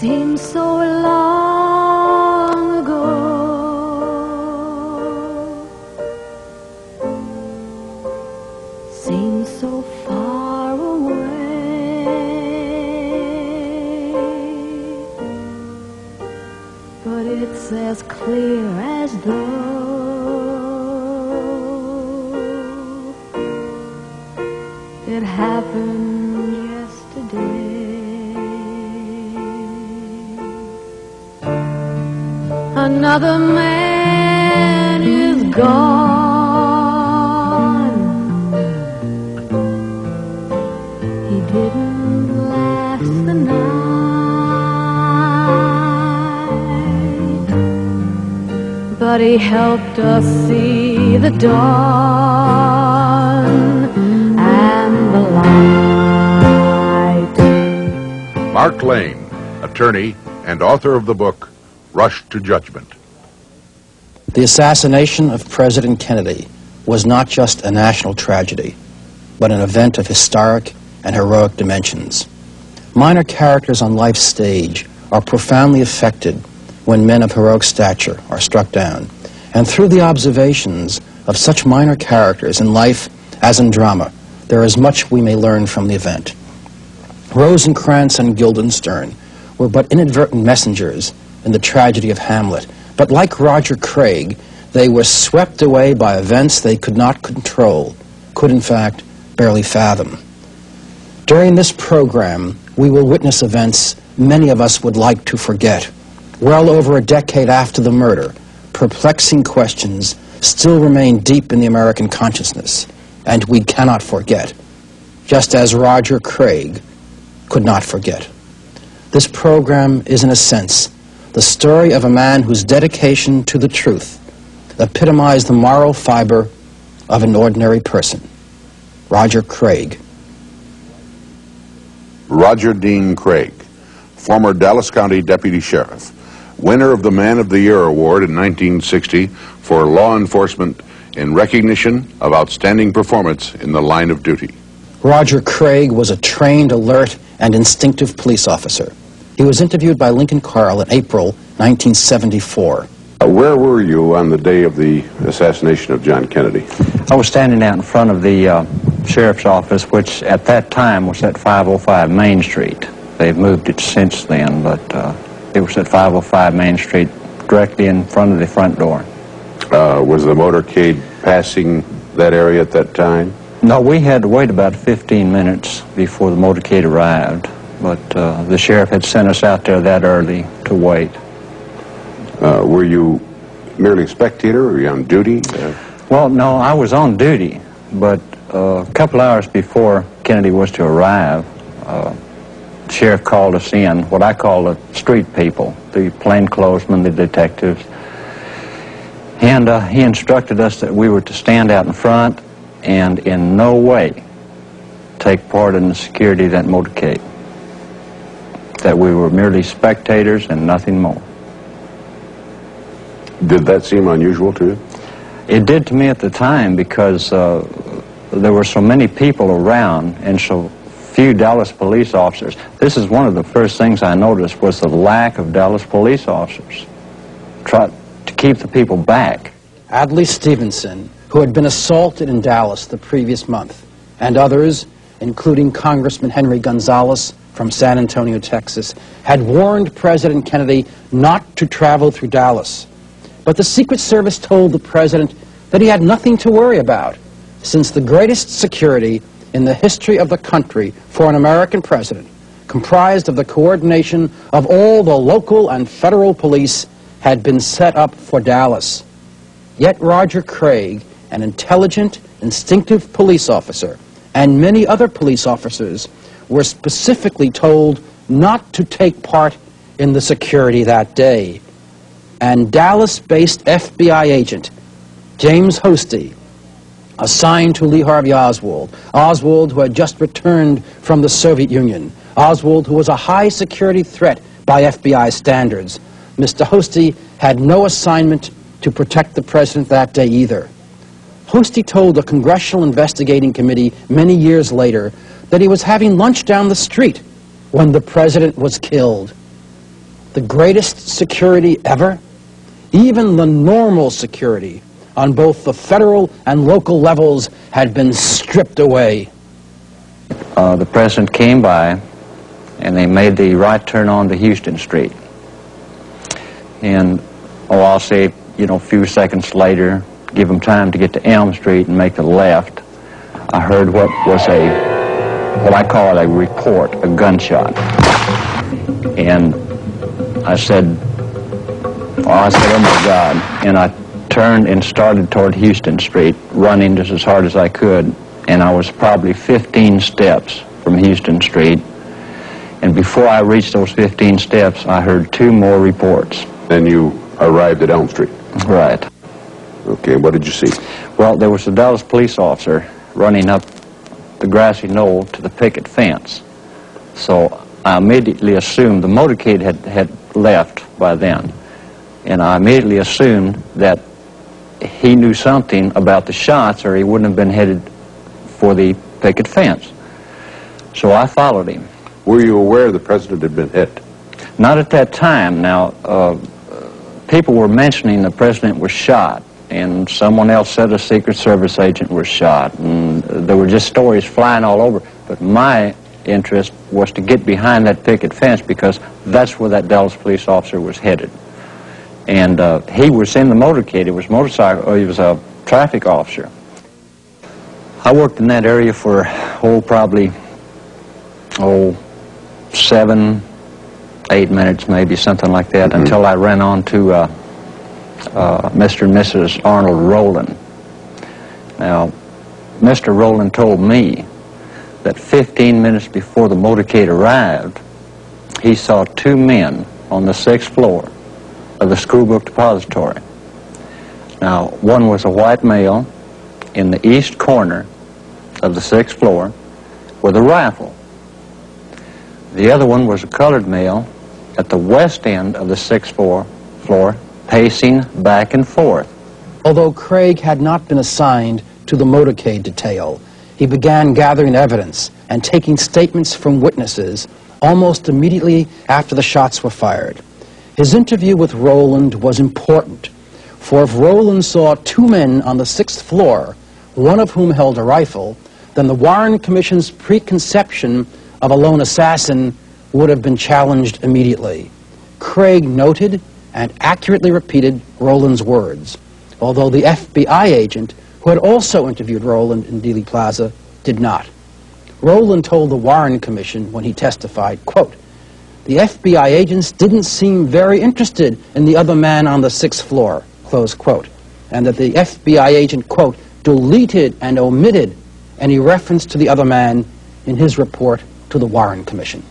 seems so long ago. Seems so far away, but it's as clear as though it happened yesterday. Another man is gone. He didn't last the night, but he helped us see the dawn and the light. Mark Lane, attorney and author of the book Rush to Judgment. The assassination of President Kennedy was not just a national tragedy, but an event of historic and heroic dimensions. Minor characters on life's stage are profoundly affected when men of heroic stature are struck down. And through the observations of such minor characters in life as in drama, there is much we may learn from the event. Rosencrantz and Guildenstern were but inadvertent messengers in the tragedy of Hamlet, but like Roger Craig, they were swept away by events they could not control, could in fact barely fathom. During this program, we will witness events many of us would like to forget. Well over a decade after the murder, perplexing questions still remain deep in the American consciousness, and we cannot forget, just as Roger Craig could not forget. This program is, in a sense, the story of a man whose dedication to the truth epitomized the moral fiber of an ordinary person. Roger Craig. Roger Dean Craig, former Dallas County Deputy Sheriff, winner of the Man of the Year Award in 1960 for law enforcement in recognition of outstanding performance in the line of duty. Roger Craig was a trained, alert, and instinctive police officer. He was interviewed by Lincoln Carl in April 1974. Where were you on the day of the assassination of John Kennedy? I was standing out in front of the sheriff's office, which at that time was at 505 Main Street. They've moved it since then, but it was at 505 Main Street, directly in front of the front door. Was the motorcade passing that area at that time? No, we had to wait about 15 minutes before the motorcade arrived, but the sheriff had sent us out there that early to wait. Were you merely a spectator, or were you on duty? Well, no, I was on duty, but a couple hours before Kennedy was to arrive, the sheriff called us in, what I call the street people, the plainclothesmen, the detectives, and he instructed us that we were to stand out in front and in no way take part in the security of that motorcade, that we were merely spectators and nothing more. Did that seem unusual to you? It did to me at the time, because there were so many people around and so few Dallas police officers. This is one of the first things I noticed, was the lack of Dallas police officers. Try to keep the people back. Adlai Stevenson, who had been assaulted in Dallas the previous month, and others, including Congressman Henry Gonzalez from San Antonio, Texas, had warned President Kennedy not to travel through Dallas. But the Secret Service told the president that he had nothing to worry about, since the greatest security in the history of the country for an American president, comprised of the coordination of all the local and federal police, had been set up for Dallas. Yet Roger Craig, an intelligent, instinctive police officer, and many other police officers were specifically told not to take part in the security that day. And Dallas-based FBI agent James Hosty, assigned to Lee Harvey Oswald, who had just returned from the Soviet Union, Oswald, who was a high security threat by FBI standards. Mr. Hosty had no assignment to protect the president that day either. Hosty told a congressional investigating committee many years later that he was having lunch down the street when the president was killed. The greatest security ever? Even the normal security on both the federal and local levels had been stripped away. The president came by, and they made the right turn on to Houston Street. And, I'll say, a few seconds later, give them time to get to Elm Street and make the left, I heard what I call a report, a gunshot. And I said, oh my God. And I turned and started toward Houston Street, running just as hard as I could. And I was probably 15 steps from Houston Street. And before I reached those 15 steps, I heard 2 more reports. Then you arrived at Elm Street? Right. Okay, what did you see? Well, there was a Dallas police officer running up the grassy knoll to the picket fence. So I immediately assumed the motorcade had left by then. And I immediately assumed that he knew something about the shots, or he wouldn't have been headed for the picket fence. So I followed him. Were you aware the president had been hit? Not at that time. Now, people were mentioning the president was shot, and someone else said a Secret Service agent was shot, and there were just stories flying all over. But my interest was to get behind that picket fence, because that's where that Dallas police officer was headed. And he was in the motorcade. It was he was a traffic officer. I worked in that area for, probably 7, 8 minutes, maybe, something like that, until I ran on to Mr. and Mrs. Arnold Rowland. Now, Mr. Rowland told me that 15 minutes before the motorcade arrived, he saw 2 men on the 6th floor of the school book depository. Now, one was a white male in the east corner of the 6th floor with a rifle. The other one was a colored male at the west end of the 6th floor, pacing back and forth. Although Craig had not been assigned to the motorcade detail, he began gathering evidence and taking statements from witnesses almost immediately after the shots were fired. His interview with Rowland was important, for if Rowland saw 2 men on the 6th floor, one of whom held a rifle, then the Warren Commission's preconception of a lone assassin would have been challenged immediately. Craig noted and accurately repeated Rowland's words, although the FBI agent who had also interviewed Rowland in Dealey Plaza did not. Rowland told the Warren Commission when he testified, quote, "The FBI agents didn't seem very interested in the other man on the 6th floor," close quote, and that the FBI agent, quote, "deleted and omitted any reference to the other man in his report to the Warren Commission."